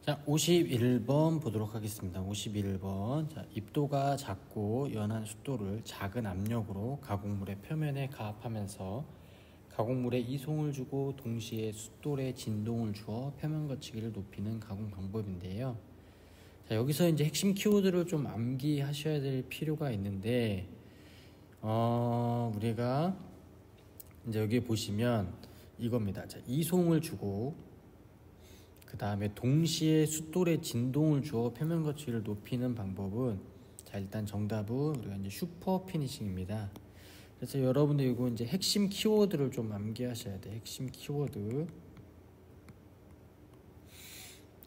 자, 51번 보도록 하겠습니다. 51번. 자, 입도가 작고 연한 숫도를 작은 압력으로 가공물의 표면에 가압하면서 가공물에 이송을 주고 동시에 숫돌에 진동을 주어 표면 거치기를 높이는 가공 방법인데요. 자, 여기서 이제 핵심 키워드를 좀 암기하셔야 될 필요가 있는데, 우리가 이제 여기 보시면 이겁니다. 자, 이송을 주고 그 다음에 동시에 숫돌에 진동을 주어 표면 거치기를 높이는 방법은, 자, 일단 정답은 우리가 이제 슈퍼 피니싱입니다. 그래서 여러분들 이거 이제 핵심 키워드를 좀 암기하셔야 돼. 핵심 키워드.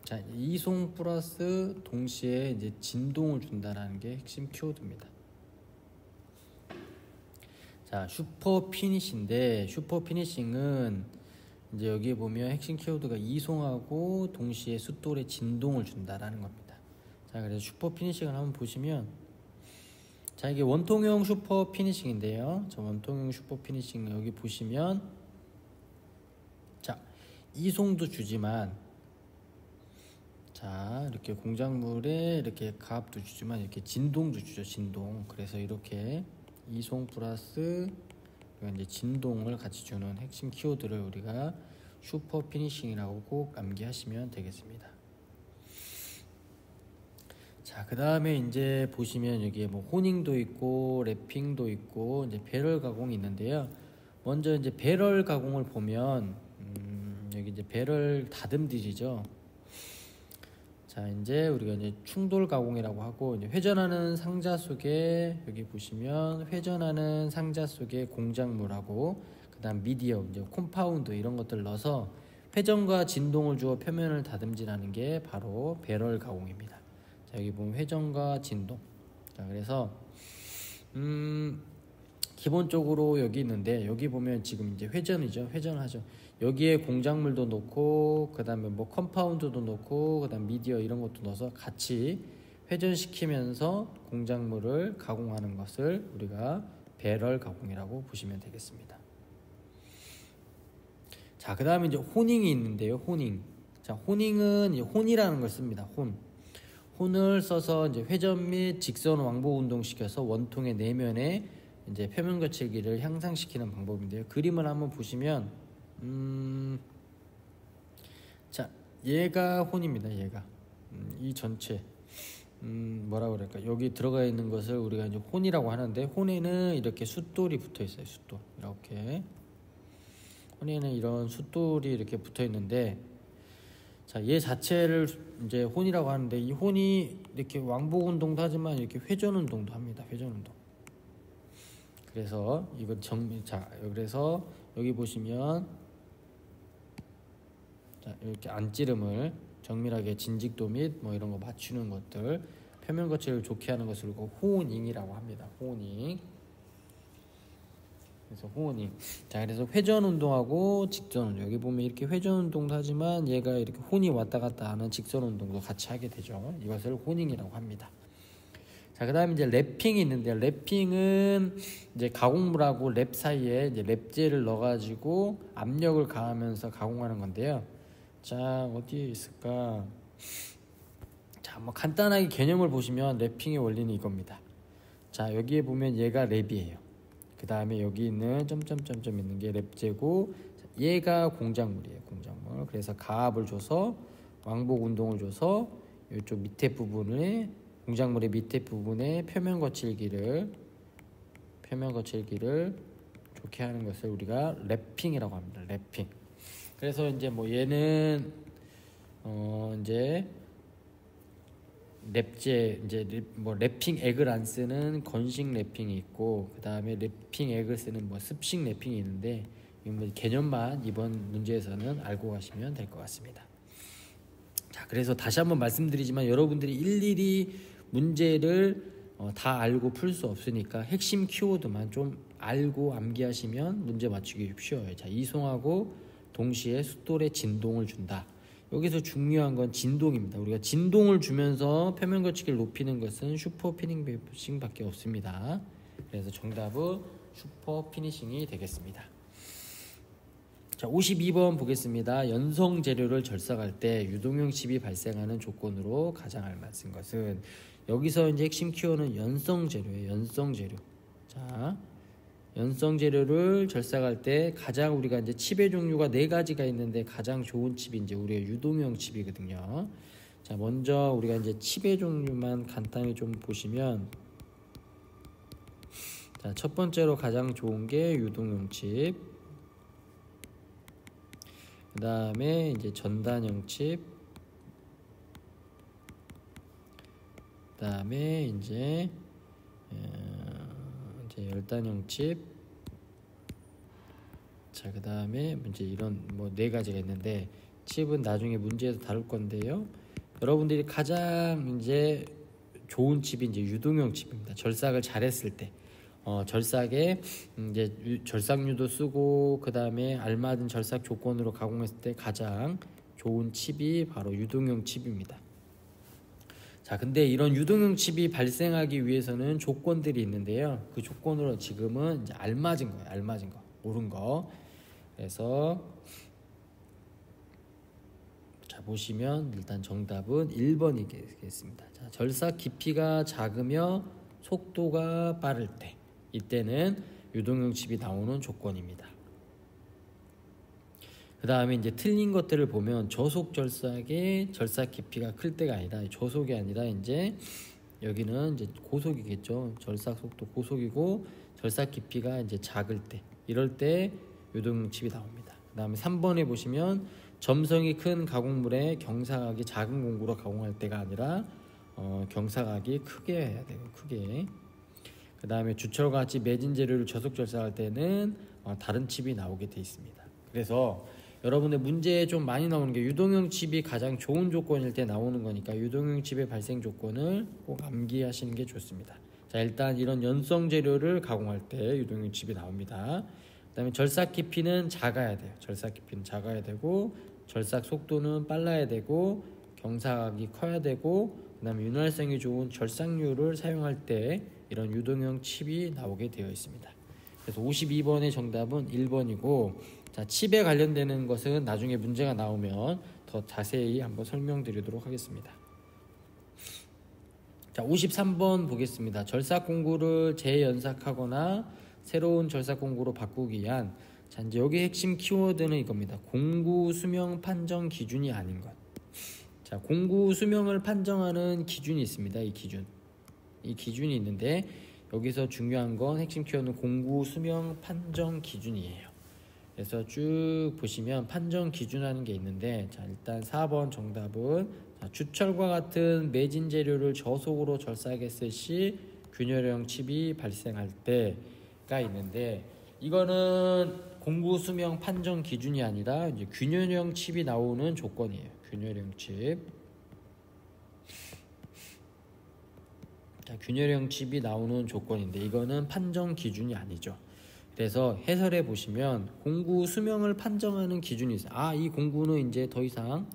자, 이송 플러스 동시에 이제 진동을 준다라는 게 핵심 키워드입니다. 자, 슈퍼 피니시인데, 슈퍼 피니싱은 이제 여기에 보면 핵심 키워드가 이송하고 동시에 숫돌에 진동을 준다라는 겁니다. 자, 그래서 슈퍼 피니싱을 한번 보시면, 자, 이게 원통형 슈퍼 피니싱인데요. 자, 원통형 슈퍼 피니싱 여기 보시면, 자, 이송도 주지만, 자, 이렇게 공작물에 이렇게 가압도 주지만 이렇게 진동도 주죠. 진동. 그래서 이렇게 이송 플러스 이제 진동을 같이 주는 핵심 키워드를 우리가 슈퍼 피니싱이라고 꼭 암기하시면 되겠습니다. 자, 그 다음에 이제 보시면 여기에 뭐 호닝도 있고 랩핑도 있고 이제 배럴 가공이 있는데요. 먼저 이제 배럴 가공을 보면 여기 이제 배럴 다듬질이죠. 자, 이제 우리가 이제 충돌 가공이라고 하고, 이제 회전하는 상자 속에 여기 보시면 회전하는 상자 속에 공작물하고 그다음 미디어, 이제 콤파운드 이런 것들 넣어서 회전과 진동을 주어 표면을 다듬질하는 게 바로 배럴 가공입니다. 자, 여기 보면 회전과 진동. 자, 그래서 기본적으로 여기 있는데, 여기 보면 지금 이제 회전이죠. 회전하죠. 여기에 공작물도 넣고 그 다음에 뭐 컴파운드도 넣고 그 다음 미디어 이런 것도 넣어서 같이 회전시키면서 공작물을 가공하는 것을 우리가 배럴 가공이라고 보시면 되겠습니다. 자, 그 다음에 이제 호닝이 있는데요. 호닝. 자, 호닝은 이제 혼이라는 걸 씁니다. 혼을 써서 이제 회전 및 직선 왕복 운동시켜서 원통의 내면에 이제 표면 거칠기를 향상시키는 방법인데요. 그림을 한번 보시면, 자, 얘가 혼입니다. 얘가 이 전체 뭐라 그럴까, 여기 들어가 있는 것을 우리가 이제 혼이라고 하는데, 혼에는 이렇게 숫돌이 붙어 있어요. 숫돌 이렇게 혼에는 이런 숫돌이 이렇게 붙어 있는데, 자, 얘 자체를 이제 혼이라고 하는데, 이 혼이 이렇게 왕복 운동도 하지만 이렇게 회전 운동도 합니다. 회전 운동. 그래서 이건 자, 그래서 여기 보시면, 자, 이렇게 안찌름을 정밀하게 진직도 및 뭐 이런 거 맞추는 것들, 표면 거치를 좋게 하는 것을 호닝이라고 합니다. 호닝. 그래서 호닝. 자, 그래서 회전 운동하고 직선 운동, 여기 보면 이렇게 회전 운동도 하지만 얘가 이렇게 혼이 왔다 갔다 하는 직선 운동도 같이 하게 되죠. 이것을 호닝이라고 합니다. 자, 그 다음에 이제 랩핑이 있는데요. 랩핑은 이제 가공물하고 랩 사이에 이제 랩재를 넣어가지고 압력을 가하면서 가공하는 건데요. 자, 어디에 있을까? 자, 뭐 간단하게 개념을 보시면 랩핑의 원리는 이겁니다. 자, 여기에 보면 얘가 랩이에요. 그 다음에 여기 있는 점점점점 있는 게 랩재고, 얘가 공작물이에요. 공작물. 그래서 가압을 줘서 왕복 운동을 줘서 이쪽 밑에 부분에, 공작물의 밑에 부분에 표면 거칠기를 좋게 하는 것을 우리가 랩핑이라고 합니다. 랩핑. 그래서 이제 뭐 얘는 이제 랩재, 이제 뭐 랩핑 액을 안 쓰는 건식 랩핑이 있고, 그 다음에 랩핑 액을 쓰는 뭐 습식 랩핑이 있는데, 뭐 개념만 이번 문제에서는 알고 가시면 될 것 같습니다. 자, 그래서 다시 한번 말씀드리지만 여러분들이 일일이 문제를 다 알고 풀 수 없으니까 핵심 키워드만 좀 알고 암기하시면 문제 맞추기 쉬워요. 자, 이송하고 동시에 숫돌에 진동을 준다. 여기서 중요한 건 진동입니다. 우리가 진동을 주면서 표면 거치기를 높이는 것은 슈퍼 피니싱 밖에 없습니다. 그래서 정답은 슈퍼 피니싱이 되겠습니다. 자, 52번 보겠습니다. 연성 재료를 절삭할 때 유동형 칩이 발생하는 조건으로 가장 알맞은 것은, 여기서 이제 핵심 키워드는 연성 재료예요. 연성 재료. 자, 연성 재료를 절삭할 때 가장 우리가 이제 칩의 종류가 4가지가 있는데 가장 좋은 칩이 이제 우리의 유동형 칩이거든요. 자, 먼저 우리가 이제 칩의 종류만 간단히 좀 보시면, 자, 첫 번째로 가장 좋은 게 유동형 칩. 그 다음에 이제 전단형 칩. 그 다음에 이제 열단형 칩. 자, 그 다음에 이제 이런 뭐 4가지가 있는데, 칩은 나중에 문제에서 다룰 건데요. 여러분들이 가장 이제 좋은 칩이 이제 유동형 칩입니다. 절삭을 잘했을 때, 절삭에 이제 절삭류도 쓰고 그 다음에 알맞은 절삭 조건으로 가공했을 때 가장 좋은 칩이 바로 유동형 칩입니다. 자, 근데 이런 유동형 칩이 발생하기 위해서는 조건들이 있는데요. 그 조건으로 지금은 이제 알맞은 거예요. 알맞은 거, 옳은 거. 그래서 자, 보시면 일단 정답은 1번이겠습니다. 자, 절삭 깊이가 작으며 속도가 빠를 때, 이때는 유동형 칩이 나오는 조건입니다. 그 다음에 이제 틀린 것들을 보면, 저속 절삭의 절삭 깊이가 클 때가 아니다. 저속이 아니라 이제 여기는 이제 고속이겠죠. 절삭 속도 고속이고 절삭 깊이가 이제 작을 때, 이럴 때 유동형 칩이 나옵니다. 그 다음에 3번에 보시면, 점성이 큰 가공물에 경사각이 작은 공구로 가공할 때가 아니라 경사각이 크게 해야 돼요. 크게. 그 다음에 주철과 같이 매진 재료를 저속 절삭할 때는 다른 칩이 나오게 돼 있습니다. 그래서 여러분의 문제에 좀 많이 나오는 게 유동형 칩이 가장 좋은 조건일 때 나오는 거니까 유동형 칩의 발생 조건을 꼭 암기하시는 게 좋습니다. 자, 일단 이런 연성 재료를 가공할 때 유동형 칩이 나옵니다. 그 다음에 절삭 깊이는 작아야 돼요. 절삭 깊이는 작아야 되고, 절삭 속도는 빨라야 되고, 경사각이 커야 되고, 그 다음에 윤활성이 좋은 절삭류를 사용할 때 이런 유동형 칩이 나오게 되어 있습니다. 그래서 52번의 정답은 1번이고, 자, 칩에 관련되는 것은 나중에 문제가 나오면 더 자세히 한번 설명드리도록 하겠습니다. 자, 53번 보겠습니다. 절삭 공구를 재연삭하거나 새로운 절삭 공구로 바꾸기 위한, 자, 이제 여기 핵심 키워드는 이겁니다. 공구 수명 판정 기준이 아닌 것. 자, 공구 수명을 판정하는 기준이 있습니다. 이 기준이 있는데, 여기서 중요한 건 핵심 키워드는 공구 수명 판정 기준이에요. 그래서 쭉 보시면 판정 기준하는 게 있는데, 자, 일단 4번 정답은, 자, 주철과 같은 매진 재료를 저속으로 절삭했을 시 균열형 칩이 발생할 때가 있는데, 이거는 공구 수명 판정 기준이 아니라 이제 균열형 칩이 나오는 조건이에요. 균열형 칩. 자, 균열형 칩이 나오는 조건인데 이거는 판정 기준이 아니죠. 그래서 해설해 보시면 공구 수명을 판정하는 기준이 있어요. 아, 이 공구는 이제 더 이상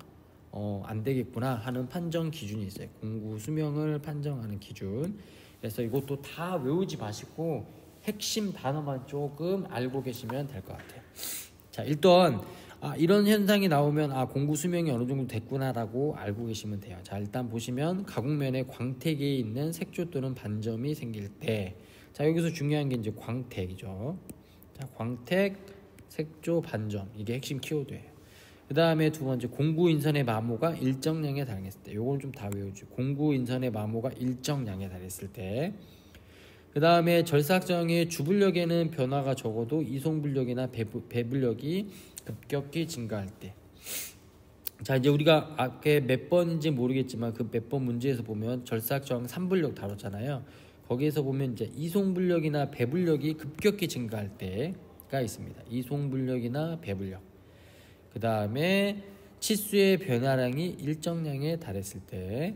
안 되겠구나 하는 판정 기준이 있어요. 공구 수명을 판정하는 기준. 그래서 이것도 다 외우지 마시고 핵심 단어만 조금 알고 계시면 될 것 같아요. 자, 일단 이런 현상이 나오면 공구 수명이 어느 정도 됐구나라고 알고 계시면 돼요. 자, 일단 보시면 가공면에 광택이 있는 색조 또는 반점이 생길 때, 자, 여기서 중요한 게 이제 광택이죠. 자, 광택, 색조, 반점, 이게 핵심 키워드예요. 그 다음에 두 번째, 공구 인선의 마모가 일정량에 달했을 때, 요건 좀 다 외우죠. 공구 인선의 마모가 일정량에 달했을 때. 그 다음에 절삭정의 주불력에는 변화가 적어도 이송불력이나 배불력이 급격히 증가할 때. 자, 이제 우리가 앞에 몇 번인지 모르겠지만 그 몇 번 문제에서 보면 절삭정 3불력 다뤘잖아요. 거기에서 보면 이제 이송불력이나 배불력이 급격히 증가할 때가 있습니다. 이송불력이나 배불력. 그 다음에 치수의 변화량이 일정량에 달했을 때.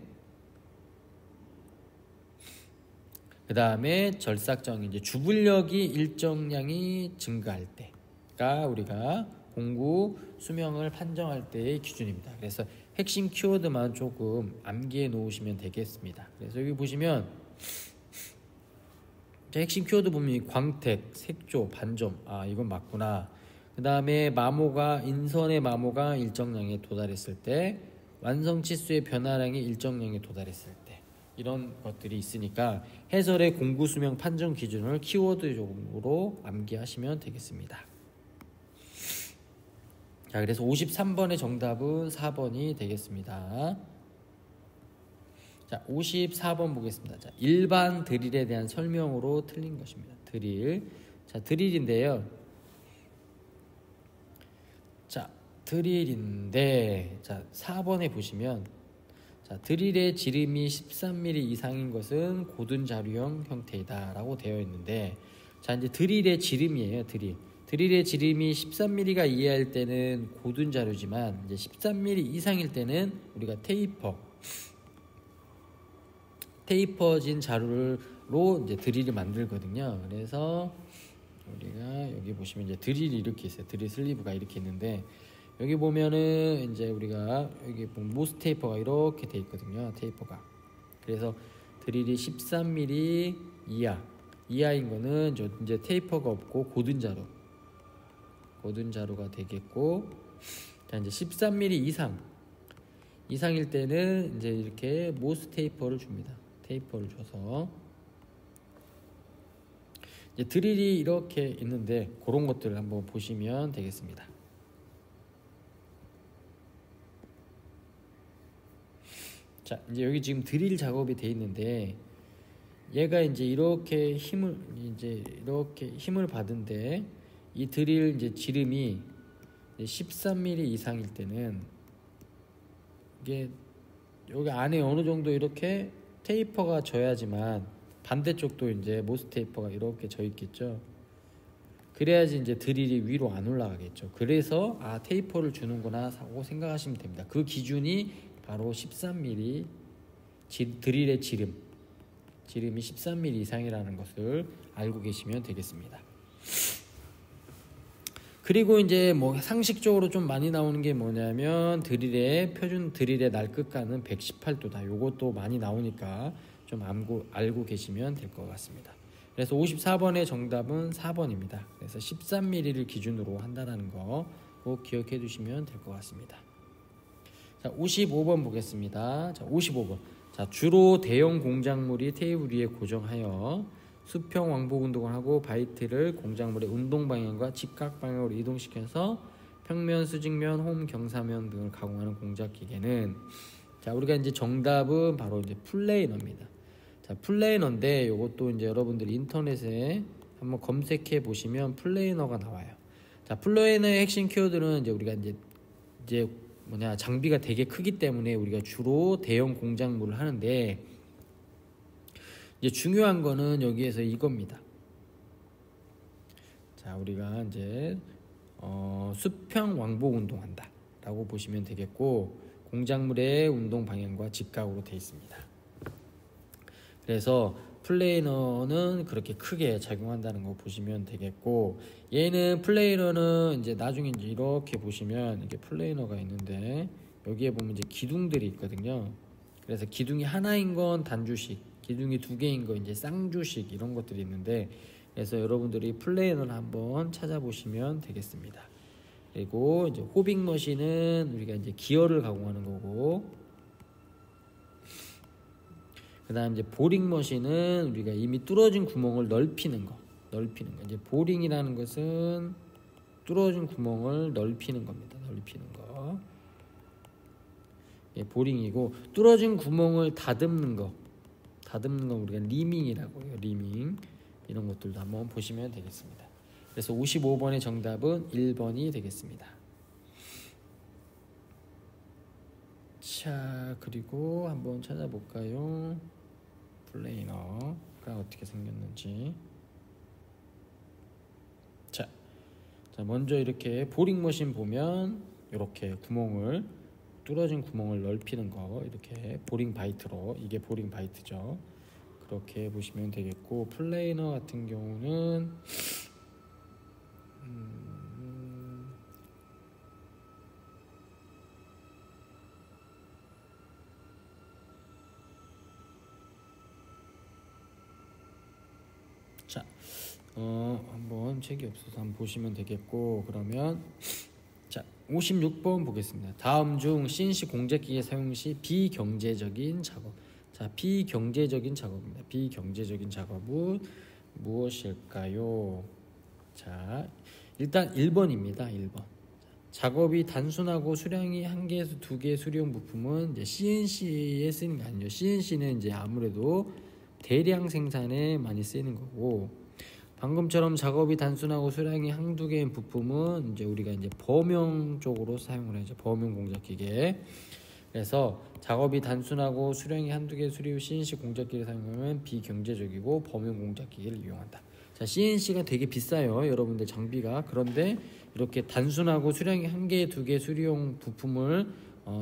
그 다음에 절삭정이 이제 주불력이 일정량이 증가할 때가 우리가 공구 수명을 판정할 때의 기준입니다. 그래서 핵심 키워드만 조금 암기해 놓으시면 되겠습니다. 그래서 여기 보시면 핵심 키워드 보면 광택, 색조, 반점, 이건 맞구나. 그 다음에 인선의 마모가 일정량에 도달했을 때, 완성 치수의 변화량이 일정량에 도달했을 때, 이런 것들이 있으니까 해설의 공구 수명 판정 기준을 키워드적으로 암기하시면 되겠습니다. 자, 그래서 53번의 정답은 4번이 되겠습니다. 자, 54번 보겠습니다. 자, 일반 드릴에 대한 설명으로 틀린 것입니다. 드릴. 자, 드릴인데요. 자, 드릴인데, 자, 4번에 보시면, 자, 드릴의 지름이 13mm 이상인 것은 고든 자루형 형태이다 라고 되어 있는데, 자, 이제 드릴의 지름이에요. 드릴의 지름이 13mm가 이하일 때는 고든 자루지만, 이제 13mm 이상일 때는 우리가 테이퍼진 자루로 이제 드릴을 만들거든요. 그래서 우리가 여기 보시면 이제 드릴이 이렇게 있어요. 드릴 슬리브가 이렇게 있는데, 여기 보면은 이제 우리가 여기 보면 모스 테이퍼가 이렇게 돼 있거든요. 테이퍼가. 그래서 드릴이 13mm 이하인 거는 이제 테이퍼가 없고 고든 자루가 되겠고, 자, 이제 13mm 이상일 때는 이제 이렇게 모스 테이퍼를 줍니다. 테이퍼를 줘서 이제 드릴이 이렇게 있는데, 그런 것들을 한번 보시면 되겠습니다. 자, 이제 여기 지금 드릴 작업이 돼 있는데, 얘가 이제 이렇게 힘을 받은데, 이 드릴 이제 지름이 13mm 이상일 때는 이게 여기 안에 어느 정도 이렇게 테이퍼가 져야지만, 반대쪽도 이제 모스 테이퍼가 이렇게 져 있겠죠. 그래야지 이제 드릴이 위로 안 올라가겠죠. 그래서 테이퍼를 주는구나 하고 생각하시면 됩니다. 그 기준이 바로 13mm, 드릴의 지름이 13mm 이상이라는 것을 알고 계시면 되겠습니다. 그리고 이제 뭐 상식적으로 좀 많이 나오는 게 뭐냐면, 표준 드릴의 날끝가는 118도다. 요것도 많이 나오니까 좀 알고 계시면 될 것 같습니다. 그래서 54번의 정답은 4번입니다. 그래서 13mm를 기준으로 한다는 거 꼭 기억해 두시면 될 것 같습니다. 자, 55번 보겠습니다. 자, 55번. 자, 주로 대형 공작물이 테이블 위에 고정하여 수평 왕복 운동을 하고 바이트를 공작물의 운동 방향과 직각 방향으로 이동시켜서 평면, 수직면, 홈, 경사면 등을 가공하는 공작 기계는, 자, 우리가 이제 정답은 바로 이제 플레이너입니다. 자, 플레이너인데 요것도 이제 여러분들 인터넷에 한번 검색해 보시면 플레이너가 나와요. 자, 플레이너의 핵심 키워드는 이제 우리가 이제 장비가 되게 크기 때문에 우리가 주로 대형 공작물을 하는데, 이제 중요한 거는 여기에서 이겁니다. 자, 우리가 이제 수평 왕복 운동한다 라고 보시면 되겠고, 공작물의 운동 방향과 직각으로 되어 있습니다. 그래서 플레이너는 그렇게 크게 작용한다는 거 보시면 되겠고, 얘는 플레이너는 이제 나중에 이제 이렇게 보시면 이게 플레이너가 있는데, 여기에 보면 이제 기둥들이 있거든요. 그래서 기둥이 하나인 건 단주식, 기둥이 두 개인 거 이제 쌍주식, 이런 것들이 있는데, 그래서 여러분들이 플레이너를 한번 찾아보시면 되겠습니다. 그리고 이제 호빙 머신은 우리가 이제 기어를 가공하는 거고, 그 다음 이제 보링 머신은 우리가 이미 뚫어진 구멍을 넓히는 거. 이제 보링이라는 것은 뚫어진 구멍을 넓히는 겁니다. 넓히는 거. 예, 보링이고, 뚫어진 구멍을 다듬는 거 우리가 리밍이라고 해요. 리밍. 이런 것들도 한번 보시면 되겠습니다. 그래서 55번의 정답은 1번이 되겠습니다. 자, 그리고 한번 찾아볼까요? 플레이너가 어떻게 생겼는지. 자, 먼저 이렇게 보링 머신 보면 이렇게 뚫어진 구멍을 넓히는 거, 이렇게 보링 바이트로, 이게 보링 바이트죠. 그렇게 보시면 되겠고, 플레이너 같은 경우는 자, 한번 책이 없어서 한번 보시면 되겠고, 그러면 자 56번 보겠습니다. 다음 중 CNC 공작기계 사용 시 비경제적인 작업. 자, 비경제적인 작업입니다. 비경제적인 작업은 무엇일까요? 자, 일단 1번입니다. 1번. 작업이 단순하고 수량이 1개에서 2개의 수리용 부품은 이제 CNC에 쓰는 게 아니죠. CNC는 이제 아무래도 대량 생산에 많이 쓰이는 거고, 방금처럼 작업이 단순하고 수량이 1~2개인 부품은 이제 우리가 이제 범용 쪽으로 사용을 하죠. 범용 공작기계. 그래서 작업이 단순하고 수량이 1~2개 수리 후 CNC 공작기를 사용하면 비경제적이고 범용 공작기계를 이용한다. 자, CNC가 되게 비싸요, 여러분들 장비가. 그런데 이렇게 단순하고 수량이 1개, 2개 수리용 부품을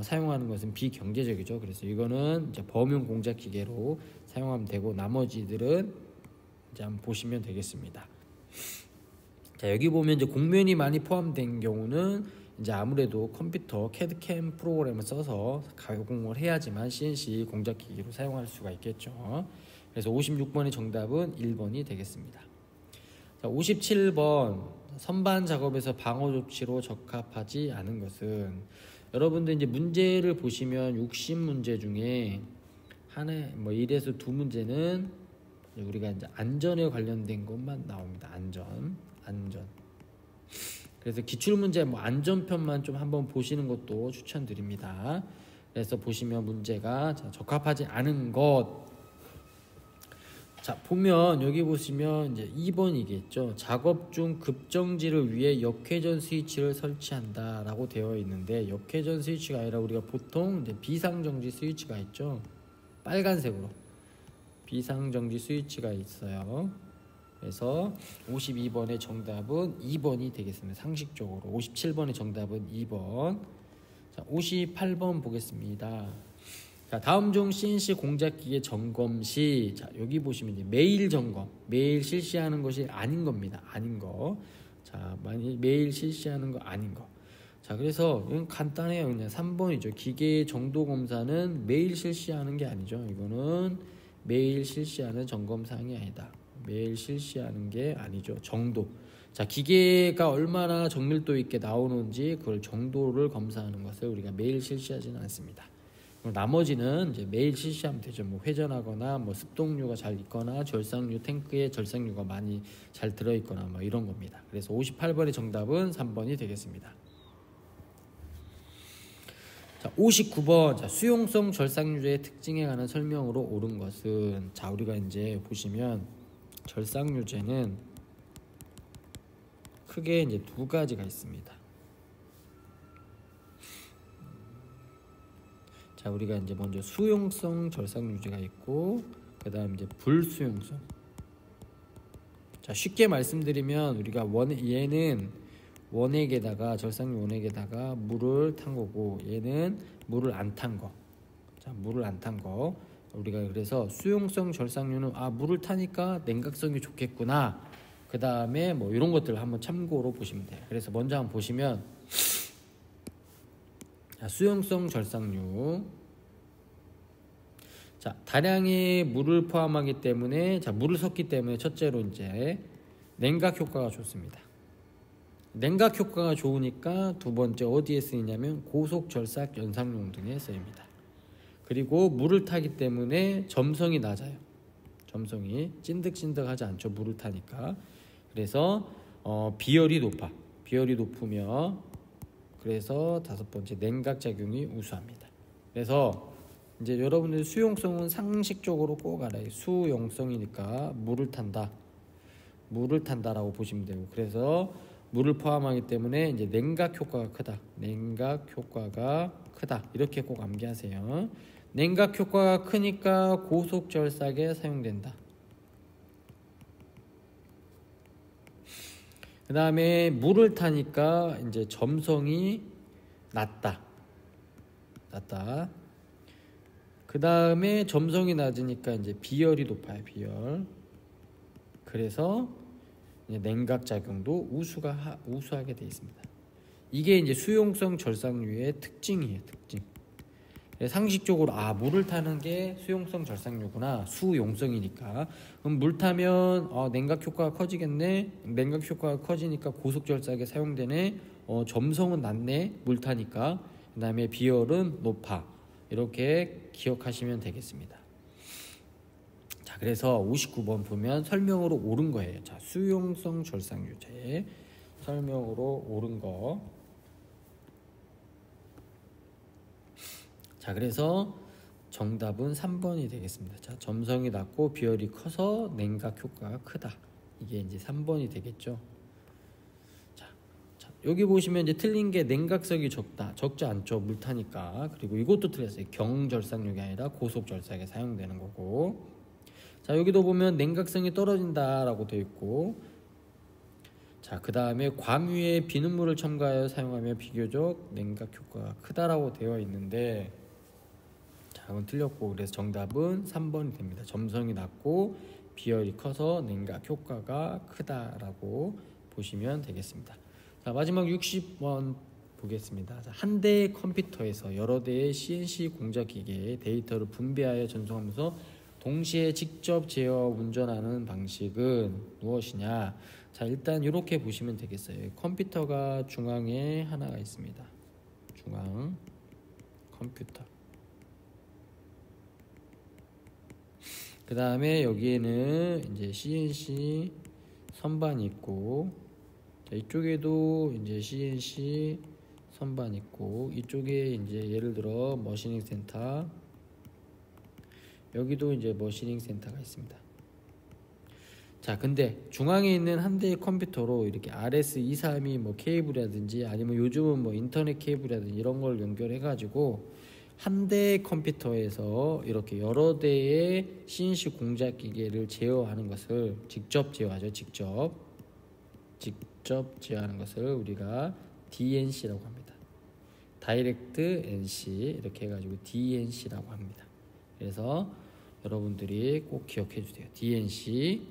사용하는 것은 비경제적이죠. 그래서 이거는 이제 범용 공작기계로 사용하면 되고, 나머지들은 이제 한번 보시면 되겠습니다. 자, 여기 보면 이제 곡면이 많이 포함된 경우는 이제 아무래도 컴퓨터 CAD/CAM 프로그램을 써서 가공을 해야지만 CNC 공작기기로 사용할 수가 있겠죠. 그래서 56번의 정답은 1번이 되겠습니다. 자, 57번 선반 작업에서 방어 조치로 적합하지 않은 것은, 여러분들 이제 문제를 보시면 60문제 중에 하나 뭐 1에서 2문제는 우리가 이제 안전에 관련된 것만 나옵니다. 안전. 그래서 기출문제 뭐 안전편만 좀 한번 보시는 것도 추천드립니다. 그래서 보시면 문제가 적합하지 않은 것. 자, 보면 여기 보시면 이제 2번이겠죠. 작업 중 급정지를 위해 역회전 스위치를 설치한다라고 되어 있는데, 역회전 스위치가 아니라 우리가 보통 이제 비상정지 스위치가 있죠. 빨간색으로 비상정지 스위치가 있어요. 그래서 52번의 정답은 2번이 되겠습니다. 상식적으로 57번의 정답은 2번. 자, 58번 보겠습니다. 자, 다음 중 CNC 공작기계 점검 시, 자, 여기 보시면 이제 매일 점검, 매일 실시하는 것이 아닌 겁니다. 아닌 거. 자, 매일 실시하는 거 아닌 거. 자, 그래서 이건 간단해요. 그냥 3번이죠. 기계 정도 검사는 매일 실시하는 게 아니죠. 이거는 매일 실시하는 점검 사항이 아니다. 매일 실시하는 게 아니죠. 정도. 자, 기계가 얼마나 정밀도 있게 나오는지 그걸 정도를 검사하는 것을 우리가 매일 실시하지는 않습니다. 나머지는 이제 매일 실시하면 되죠. 뭐 회전하거나 뭐 습동류가 잘 있거나 절삭류 탱크에 절삭류가 많이 잘 들어있거나 뭐 이런 겁니다. 그래서 58번의 정답은 3번이 되겠습니다. 자, 59번. 자, 수용성 절삭유제의 특징에 관한 설명으로 옳은 것은, 자, 우리가 이제 보시면 절삭유제는 크게 이제 2가지가 있습니다. 자, 우리가 이제 먼저 수용성 절삭유제가 있고, 그 다음 이제 불수용성. 자, 쉽게 말씀드리면 우리가 얘는 원액에다가, 절삭유 원액에다가 물을 탄 거고, 얘는 물을 안 탄 거. 자, 물을 안 탄 거. 우리가 그래서 수용성 절삭유는 물을 타니까 냉각성이 좋겠구나. 그 다음에 뭐 이런 것들을 한번 참고로 보시면 돼요. 그래서 먼저 한번 보시면, 자, 수용성 절삭유. 자, 다량의 물을 포함하기 때문에, 자, 물을 섞기 때문에 첫째로 이제 냉각 효과가 좋습니다. 냉각 효과가 좋으니까 두 번째 어디에 쓰이냐면 고속 절삭 연상용 등에 쓰입니다. 그리고 물을 타기 때문에 점성이 낮아요. 점성이 찐득찐득하지 않죠. 물을 타니까. 그래서 비열이 높아. 비열이 높으며, 그래서 다섯 번째 냉각 작용이 우수합니다. 그래서 이제 여러분들 수용성은 상식적으로 꼭 알아요. 수용성이니까 물을 탄다라고 보시면 되고, 그래서 물을 포함하기 때문에 이제 냉각 효과가 크다. 냉각 효과가 크다. 이렇게 꼭 암기하세요. 냉각 효과가 크니까 고속 절삭에 사용된다. 그 다음에 물을 타니까 이제 점성이 낮다. 그 다음에 점성이 낮으니까 이제 비열이 높아요. 비열. 그래서 이제 냉각 작용도 우수하게 되어 있습니다. 이게 이제 수용성 절삭유의 특징이에요. 특징. 상식적으로 물을 타는 게 수용성 절삭유구나, 수용성이니까. 그럼 물 타면 냉각 효과가 커지겠네. 냉각 효과가 커지니까 고속 절삭에 사용되네. 점성은 낮네, 물 타니까. 그 다음에 비열은 높아. 이렇게 기억하시면 되겠습니다. 자, 그래서 59번 보면 설명으로 옳은 거예요. 자, 수용성 절삭유제 설명으로 옳은 거. 자, 그래서 정답은 3번이 되겠습니다. 자, 점성이 낮고 비열이 커서 냉각 효과가 크다. 이게 이제 3번이 되겠죠. 자, 여기 보시면 이제 틀린 게 냉각성이 적다. 적지 않죠, 물 타니까. 그리고 이것도 틀렸어요. 경절삭육이 아니라 고속절삭에 사용되는 거고. 자, 여기도 보면 냉각성이 떨어진다라고 되어 있고, 자, 그 다음에 괌 위에 비눗물을 첨가하여 사용하면 비교적 냉각 효과가 크다라고 되어 있는데, 자, 이건 틀렸고, 그래서 정답은 3번이 됩니다. 점성이 낮고 비열이 커서 냉각 효과가 크다라고 보시면 되겠습니다. 자, 마지막 60번 보겠습니다. 자, 한 대의 컴퓨터에서 여러 대의 CNC 공작 기계의 데이터를 분배하여 전송하면서 동시에 직접 제어와 운전하는 방식은 무엇이냐? 자, 일단 이렇게 보시면 되겠어요. 컴퓨터가 중앙에 하나가 있습니다. 중앙 컴퓨터. 그 다음에 여기에는 이제 CNC 선반이 있고, 자, 이쪽에도 이제 CNC 선반 있고, 이쪽에 이제 예를 들어 머시닝 센터, 여기도 이제 머시닝 센터가 있습니다. 자, 근데 중앙에 있는 한 대의 컴퓨터로 이렇게 RS232 뭐 케이블이라든지 아니면 요즘은 뭐 인터넷 케이블이라든지 이런 걸 연결해 가지고 한 대의 컴퓨터에서 이렇게 여러 대의 CNC 공작 기계를 제어하는 것을 직접 제어하죠. 직접 제어하는 것을 우리가 DNC라고 합니다. 다이렉트 NC 이렇게 해가지고 DNC라고 합니다. 그래서 여러분들이 꼭 기억해 주세요. DNC.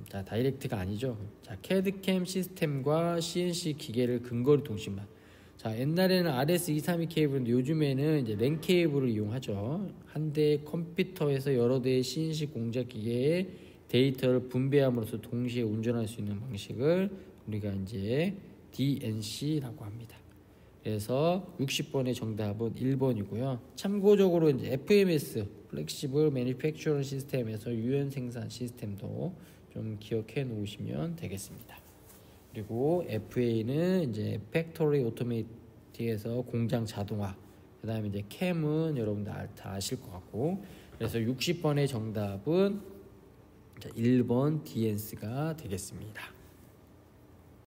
자, 다이렉트가 아니죠. 자, CAD/CAM 시스템과 CNC 기계를 근거리 통신망. 자, 옛날에는 RS232 케이블인데 요즘에는 이제 랜 케이블을 이용하죠. 한 대의 컴퓨터에서 여러 대의 CNC 공작 기계의 데이터를 분배함으로써 동시에 운전할 수 있는 방식을 우리가 이제 DNC라고 합니다. 그래서 60번의 정답은 1번이고요. 참고적으로 이제 FMS, Flexible Manufacturing 시스템에서 유연 생산 시스템도 좀 기억해 놓으시면 되겠습니다. 그리고 FA는 이제 팩토리 오토메이트에서 공장 자동화. 그다음에 이제 CAM은 여러분들 다 아실 것 같고. 그래서 60번의 정답은 1번 DNC가 되겠습니다.